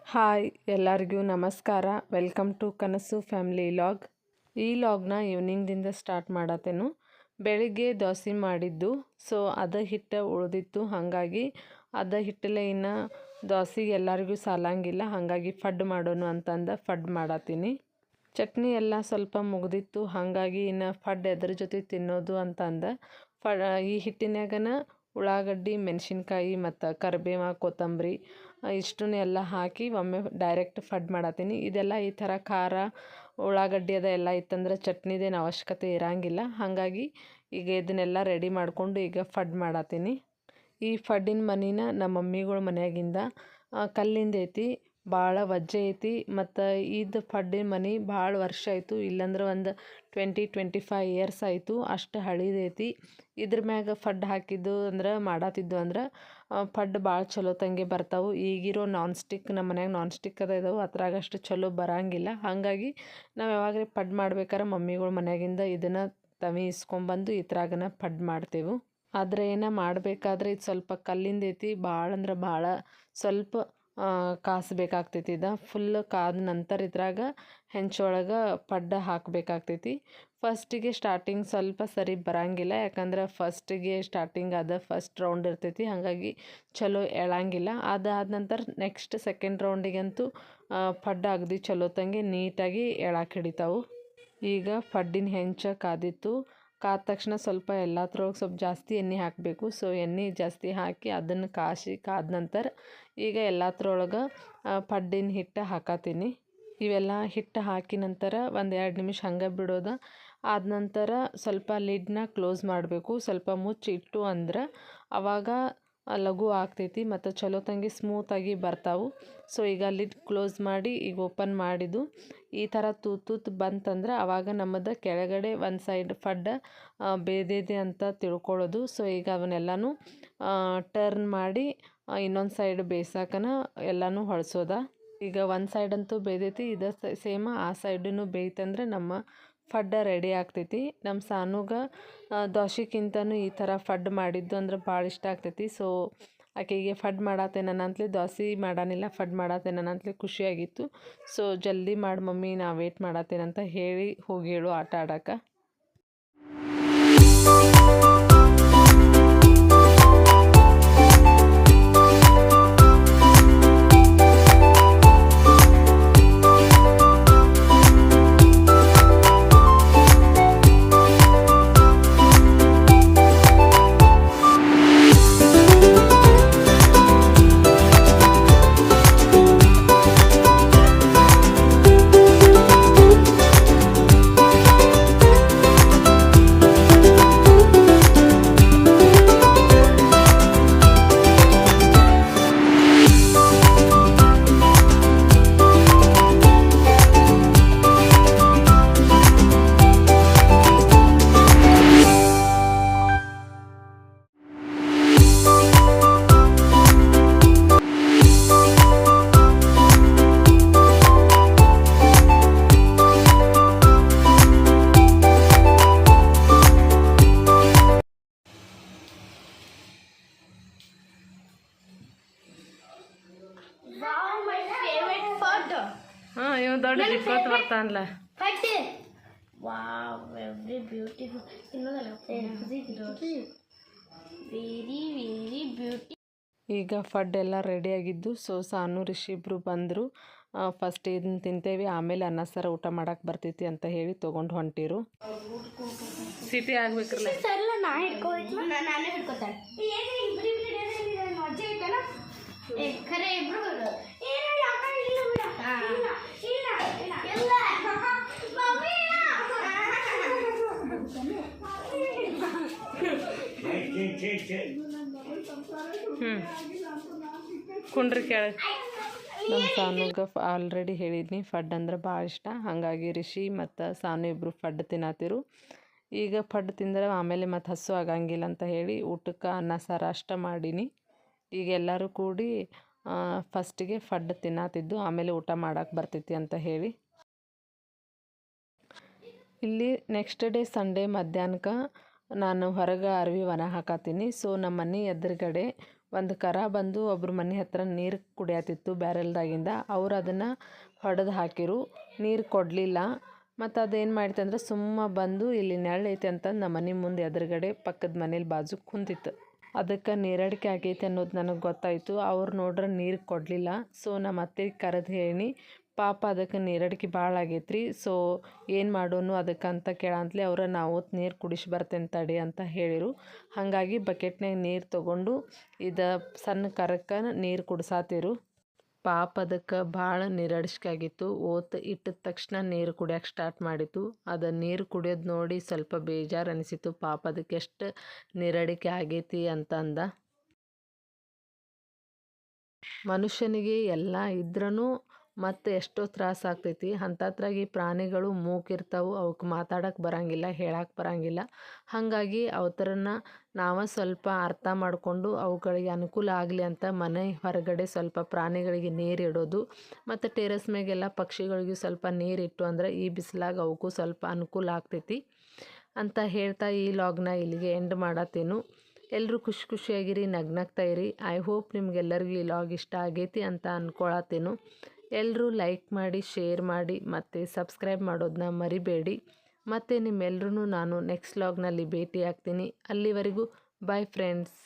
Hi ಎಲ್ಲರಿಗೂ ನಮಸ್ಕಾರ. Welcome to ಕನಸು ಫ್ಯಾಮಿಲಿ ಲಾಗ್. ಈ ಲಾಗ್ನ ಈವ್ನಿಂಗ್ದಿಂದ ಸ್ಟಾರ್ಟ್ ಮಾಡತ್ತೇನು. ಬೆಳಿಗ್ಗೆ ದೋಸೆ ಮಾಡಿದ್ದು, ಸೊ ಅದ ಹಿಟ್ಟು ಉಳಿದಿತ್ತು. ಹಾಗಾಗಿ ಅದ ಹಿಟ್ಟಲ್ಲೇ ಇನ್ನು ದೋಸೆಗೆ ಎಲ್ಲರಿಗೂ ಸಾಲಂಗಿಲ್ಲ, ಹಾಗಾಗಿ ಫಡ್ ಮಾಡೋಣ ಅಂತಂದು ಫಡ್ ಮಾಡತ್ತೀನಿ. ಚಟ್ನಿ ಎಲ್ಲ ಸ್ವಲ್ಪ ಮುಗ್ದಿತ್ತು, ಹಾಗಾಗಿ ಇನ್ನು ಫಡ್ ಎದ್ರ ಜೊತೆ ತಿನ್ನೋದು ಅಂತಂದು ಈ ಹಿಟ್ಟಿನಾಗನ ಉಳ್ಳಾಗಡ್ಡಿ, ಮೆಣಸಿನ್ಕಾಯಿ ಮತ್ತು ಕರಿಬೇವು, ಕೊತ್ತಂಬರಿ ಇಷ್ಟನ್ನು ಎಲ್ಲ ಹಾಕಿ ಒಮ್ಮೆ ಡೈರೆಕ್ಟ್ ಫಡ್ ಮಾಡತ್ತೀನಿ. ಇದೆಲ್ಲ ಈ ಥರ ಖಾರ ಉಳ್ಳಾಗಡ್ಡಿ ಎಲ್ಲ ಇತ್ತಂದ್ರೆ ಚಟ್ನಿದೇನು ಅವಶ್ಯಕತೆ ಇರೋಂಗಿಲ್ಲ. ಹಾಗಾಗಿ ಈಗ ಇದನ್ನೆಲ್ಲ ರೆಡಿ ಮಾಡಿಕೊಂಡು ಈಗ ಫಡ್ ಮಾಡತ್ತೀನಿ. ಈ ಫಡ್ಡಿನ ಮನಿನ ನಮ್ಮ ಮಮ್ಮಿಗಳ ಮನೆಯಾಗಿಂದ ಕಲ್ಲಿಂದ ಐತಿ, ಭಾಳ ವಜ್ಜೆ ಐತಿ. ಮತ್ತು ಇದು ಫಡ್ಡಿನ ಮನೆ ಭಾಳ ವರ್ಷ ಆಯಿತು, ಇಲ್ಲಾಂದ್ರೆ ಒಂದು 20-25 ಇಯರ್ಸ್ ಆಯಿತು, ಅಷ್ಟು ಹಳಿದೈತಿ. ಇದ್ರ ಮ್ಯಾಗ ಫಡ್ ಹಾಕಿದ್ದು ಅಂದ್ರೆ ಮಾಡತ್ತಿದ್ದು ಅಂದ್ರೆ ಫಡ್ ಭಾಳ ಚಲೋ ತಂಗೆ ಬರ್ತಾವೆ. ಈಗಿರೋ ನಾನ್ ಸ್ಟಿಕ್ ನಮ್ಮ ಮನ್ಯಾಗ ನಾನ್ ಸ್ಟಿಕ್ ಇದಾವೆ, ಅದ್ರಾಗ ಅಷ್ಟು ಚಲೋ ಬರೋಂಗಿಲ್ಲ. ಹಾಗಾಗಿ ನಾವು ಯಾವಾಗಲೇ ಫಡ್ ಮಾಡ್ಬೇಕಾದ್ರೆ ಮಮ್ಮಿಗಳ ಮನೆಯಾಗಿಂದ ಇದನ್ನು ತವಿ ಇಸ್ಕೊಂಬಂದು ಈ ಥರಾಗನ ಫಡ್ ಮಾಡ್ತೇವೆ. ಆದರೆ ಏನೋ ಮಾಡಬೇಕಾದ್ರೆ ಇದು ಸ್ವಲ್ಪ ಕಲ್ಲಿಂದ ಐತಿ, ಭಾಳ ಅಂದ್ರೆ ಭಾಳ ಸ್ವಲ್ಪ ಕಾಸಬೇಕಾಗ್ತೈತಿ. ಇದು ಫುಲ್ ಕಾದ ನಂತರ ಇದ್ರಾಗ ಹೆಂಚೊಳಗೆ ಪಡ್ಡ ಹಾಕಬೇಕಾಗ್ತೈತಿ. ಫಸ್ಟಿಗೆ ಸ್ಟಾರ್ಟಿಂಗ್ ಸ್ವಲ್ಪ ಸರಿ ಬರೋಂಗಿಲ್ಲ, ಯಾಕಂದ್ರೆ ಫಸ್ಟಿಗೆ ಸ್ಟಾರ್ಟಿಂಗ್ ಫಸ್ಟ್ ರೌಂಡ್ ಇರ್ತೈತಿ, ಹಾಗಾಗಿ ಚಲೋ ಎಳಂಗಿಲ್ಲ. ಅದಾದ ನಂತರ ನೆಕ್ಸ್ಟ್ ಸೆಕೆಂಡ್ ರೌಂಡಿಗಂತೂ ಪಡ್ಡ ಅಗದಿ ಚಲೋ ತಂಗೆ ನೀಟಾಗಿ ಎಳಕ್ಕೆ ಹಿಡಿತಾವೆ. ಈಗ ಫಡ್ಡಿನ ಹೆಂಚ ಕಾದಿತ್ತು, ಕಾದ ತಕ್ಷಣ ಸ್ವಲ್ಪ ಎಲ್ಲತ್ರೊಳಗೆ ಸ್ವಲ್ಪ ಜಾಸ್ತಿ ಎಣ್ಣೆ ಹಾಕಬೇಕು. ಸೊ ಎಣ್ಣೆ ಜಾಸ್ತಿ ಹಾಕಿ ಅದನ್ನು ಕಾದ ನಂತರ ಈಗ ಎಲ್ಲತ್ರೊಳಗೆ ಪಡ್ಡಿನ ಹಿಟ್ಟು ಹಾಕತ್ತೀನಿ. ಇವೆಲ್ಲ ಹಿಟ್ಟು ಹಾಕಿ ನಂತರ 1-2 ನಿಮಿಷ ಹಂಗೆ ಬಿಡೋದು. ಆದ ನಂತರ ಸ್ವಲ್ಪ ಲಿಡ್ನ ಕ್ಲೋಸ್ ಮಾಡಬೇಕು. ಸ್ವಲ್ಪ ಮುಚ್ಚಿಟ್ಟು ಅಂದ್ರೆ ಆವಾಗ ಲಘು ಆಗ್ತೈತಿ ಮತ್ತು ಚಲೋ ತಂಗಿ ಸ್ಮೂತಾಗಿ ಬರ್ತಾವೆ. ಸೊ ಈಗ ಲಿಡ್ ಕ್ಲೋಸ್ ಮಾಡಿ ಈಗ ಓಪನ್ ಮಾಡಿದ್ದು ಈ ಥರ ತೂತು ಬಂತಂದ್ರೆ ಆವಾಗ ನಮ್ಮದು ಕೆಳಗಡೆ ಒಂದು ಸೈಡ್ ಫಡ್ ಬೇದಿದೆ ಅಂತ ತಿಳ್ಕೊಳ್ಳೋದು. ಸೊ ಈಗ ಅವನ್ನೆಲ್ಲನೂ ಟರ್ನ್ ಮಾಡಿ ಇನ್ನೊಂದು ಸೈಡ್ ಬೇಯ್ಸಕ್ಕನ ಎಲ್ಲನೂ ಹೊಳ್ಸೋದ. ಈಗ ಒಂದು ಸೈಡ್ ಅಂತೂ ಬೇಯ್ದೈತಿ, ಇದು ಸೇಮ್ ಆ ಸೈಡನ್ನು ಬೇಯ್ತಂದ್ರೆ ನಮ್ಮ ಫಡ್ಡ ರೆಡಿ ಆಗ್ತೈತಿ. ನಮ್ಮ ಸಾನುಗೆ ದೋಸೆಕ್ಕಿಂತನೂ ಈ ಥರ ಫಡ್ ಮಾಡಿದ್ದು ಅಂದ್ರೆ ಭಾಳ ಇಷ್ಟ ಆಗ್ತೈತಿ. ಸೊ ಆಕೆಗೆ ಫಡ್ ಮಾಡತ್ತೇನಂತಲೇ ದೋಸೆ ಮಾಡಾನಿಲ್ಲ, ಫಡ್ ಮಾಡತ್ತೇನಂತಲೇ ಖುಷಿಯಾಗಿತ್ತು. ಸೊ ಜಲ್ದಿ ಮಾಡಿ ಮಮ್ಮಿ, ನಾ ವೇಟ್ ಮಾಡತ್ತೇನಂತ ಹೇಳಿ ಹೋಗಿ ಹೇಳು ಆಟ ಆಡೋಕೆ. ಇವ ದೊಡ್ಡ ಜಿಪ್ಪತ್ ಬರ್ತಾನಲ್ಲ. ಈಗ ಫಡ್ ಎಲ್ಲ ರೆಡಿಯಾಗಿದ್ದು. ಸೊ ಸಾನು ರಿಷಿ ಇಬ್ಬರು ಬಂದರು. ಫಸ್ಟ್ ಇದನ್ನ ತಿಂತೇವೆ, ಆಮೇಲೆ ಅನ್ನ ಸಾರ ಊಟ ಮಾಡಕ್ಕೆ ಬರ್ತೈತಿ ಅಂತ ಹೇಳಿ ತೊಗೊಂಡು ಹೊಂಟಿರು. ಸಿಟಿ ಆಗ್ಬೇಕ್ರಲ್ಲ. ಕುಂಡ್ರಿ ಕೇಳ. ನಮ್ಮ ಸಾನುಗೆ ಆಲ್ರೆಡಿ ಹೇಳಿದ್ನಿ ಫಡ್ ಅಂದ್ರೆ ಭಾಳ ಇಷ್ಟ, ಹಾಗಾಗಿ ರಿಷಿ ಮತ್ತು ಸಾನು ಇಬ್ಬರು ಫಡ್ ತಿನ್ನತ್ತಿರು. ಈಗ ಫಡ್ ತಿಂದ್ರೆ ಆಮೇಲೆ ಮತ್ತು ಹಸು ಆಗಂಗಿಲ್ಲ ಅಂತ ಹೇಳಿ ಊಟಕ್ಕೆ ಅನ್ನ ಸಾರ ಅಷ್ಟ ಮಾಡೀನಿ. ಈಗ ಎಲ್ಲರೂ ಕೂಡಿ ಫಸ್ಟಿಗೆ ಫಡ್ ತಿನ್ನತ್ತಿದ್ದು, ಆಮೇಲೆ ಊಟ ಮಾಡಕ್ಕೆ ಬರ್ತೈತಿ ಅಂತ ಹೇಳಿ. ಇಲ್ಲಿ ನೆಕ್ಸ್ಟ್ ಡೇ ಸಂಡೇ ಮಧ್ಯಾಹ್ನಕ್ಕೆ ನಾನು ಹೊರಗೆ ಅರ್ವಿ ಒಣ ಹಾಕತ್ತೀನಿ. ಸೊ ನಮ್ಮ ಮನೆ ಎದುರುಗಡೆ ಒಂದು ಕರ ಬಂದು ಒಬ್ರ ಮನೆ ಹತ್ರ ನೀರು ಕುಡಿಯತ್ತಿತ್ತು ಬ್ಯಾರೆಲ್ದಾಗಿಂದ. ಅವ್ರು ಅದನ್ನು ಹೊಡೆದು ಹಾಕಿರು, ನೀರು ಕೊಡಲಿಲ್ಲ. ಮತ್ತು ಅದೇನು ಮಾಡಿತಂದ್ರೆ ಬಂದು ಇಲ್ಲಿ ನೆರಳೈತೆ ಅಂತ ನಮ್ಮ ಮನೆ ಮುಂದೆ ಎದುರುಗಡೆ ಪಕ್ಕದ ಮನೇಲಿ ಬಾಜು ಕುಂತಿತ್ತು. ಅದಕ್ಕೆ ನೀರಡಿಕೆ ಆಗೈತೆ ಅನ್ನೋದು ನನಗೆ ಗೊತ್ತಾಯಿತು. ಅವ್ರು ನೋಡ್ರೆ ನೀರು ಕೊಡಲಿಲ್ಲ. ಸೊ ನಮ್ಮ ಅತ್ತೆಗೆ ಕರೆದು ಹೇಳಿ, ಪಾಪ ಅದಕ್ಕೆ ನೀರಡಿಕೆ ಭಾಳ ಆಗೈತ್ರಿ, ಸೊ ಏನು ಮಾಡೋನು ಅದಕ್ಕೆ ಅಂತ ಕೇಳಂತಲೇ ಅವ್ರು ನಾವು ನೀರು ಕುಡಿಸಿ ಬರ್ತೇನೆ ತಡಿ ಅಂತ ಹೇಳಿರು. ಹಾಗಾಗಿ ಬಕೆಟ್ನಾಗ ನೀರು ತೊಗೊಂಡು ಇದು ಸಣ್ಣ ಕರಕ್ಕೆ ನೀರು ಕುಡ್ಸಾತಿರು. ಪಾಪ ಅದಕ್ಕೆ ಭಾಳ ನೀರಡಿಕೆ ಆಗಿತ್ತು. ಇಟ್ಟಿದ ತಕ್ಷಣ ನೀರು ಕುಡಿಯೋಕೆ ಸ್ಟಾರ್ಟ್ ಮಾಡಿತು. ಅದು ನೀರು ಕುಡಿಯೋದು ನೋಡಿ ಸ್ವಲ್ಪ ಬೇಜಾರು ಅನಿಸಿತು. ಪಾಪ ಅದಕ್ಕೆ ಎಷ್ಟು ನೀರಡಿಕೆ ಆಗೈತಿ ಅಂತಂದ. ಮನುಷ್ಯನಿಗೆ ಎಲ್ಲ ಇದ್ರೂ ಮತ್ತು ಎಷ್ಟೋ ತ್ರಾಸ ಆಗ್ತೈತಿ. ಅಂಥದ್ರಾಗ ಈ ಪ್ರಾಣಿಗಳು ಮೂಕಿರ್ತಾವೆ, ಅವಕ್ಕೆ ಮಾತಾಡೋಕೆ ಬರೋಂಗಿಲ್ಲ, ಹೇಳಕ್ಕೆ ಬರೋಂಗಿಲ್ಲ. ಹಾಗಾಗಿ ಅವತರನ್ನ ನಾವು ಸ್ವಲ್ಪ ಅರ್ಥ ಮಾಡಿಕೊಂಡು ಅವುಗಳಿಗೆ ಅನುಕೂಲ ಆಗಲಿ ಅಂತ ಮನೆ ಹೊರಗಡೆ ಸ್ವಲ್ಪ ಪ್ರಾಣಿಗಳಿಗೆ ನೀರು ಇಡೋದು, ಮತ್ತು ಟೆರೆಸ್ ಮೇಗೆಲ್ಲ ಪಕ್ಷಿಗಳಿಗೂ ಸ್ವಲ್ಪ ನೀರಿಟ್ಟು ಅಂದರೆ ಈ ಬಿಸಿಲಾಗ ಅವಕ್ಕೂ ಸ್ವಲ್ಪ ಅನುಕೂಲ ಆಗ್ತೈತಿ ಅಂತ ಹೇಳ್ತಾ ಈ ಲಾಗ್ನ ಇಲ್ಲಿಗೆ ಎಂಡ್ ಮಾಡತ್ತೇನು. ಎಲ್ಲರೂ ಖುಷಿಯಾಗಿರಿ, ನಗ್ನಗ್ತಾ ಇರಿ. ಐ ಹೋಪ್ ನಿಮ್ಗೆಲ್ಲರಿಗೂ ಈ ಲಾಗ್ ಇಷ್ಟ ಆಗೈತಿ ಅಂತ ಅಂದ್ಕೊಳತ್ತೇನು. ಎಲ್ಲರೂ ಲೈಕ್ ಮಾಡಿ, ಶೇರ್ ಮಾಡಿ ಮತ್ತು ಸಬ್ಸ್ಕ್ರೈಬ್ ಮಾಡೋದನ್ನ ಮರಿಬೇಡಿ. ಮತ್ತು ನಿಮ್ಮೆಲ್ಲರೂ ನಾನು ನೆಕ್ಸ್ಟ್ ಲಾಗ್ನಲ್ಲಿ ಭೇಟಿ ಆಗ್ತೀನಿ. ಅಲ್ಲಿವರೆಗೂ ಬಾಯ್ ಫ್ರೆಂಡ್ಸ್.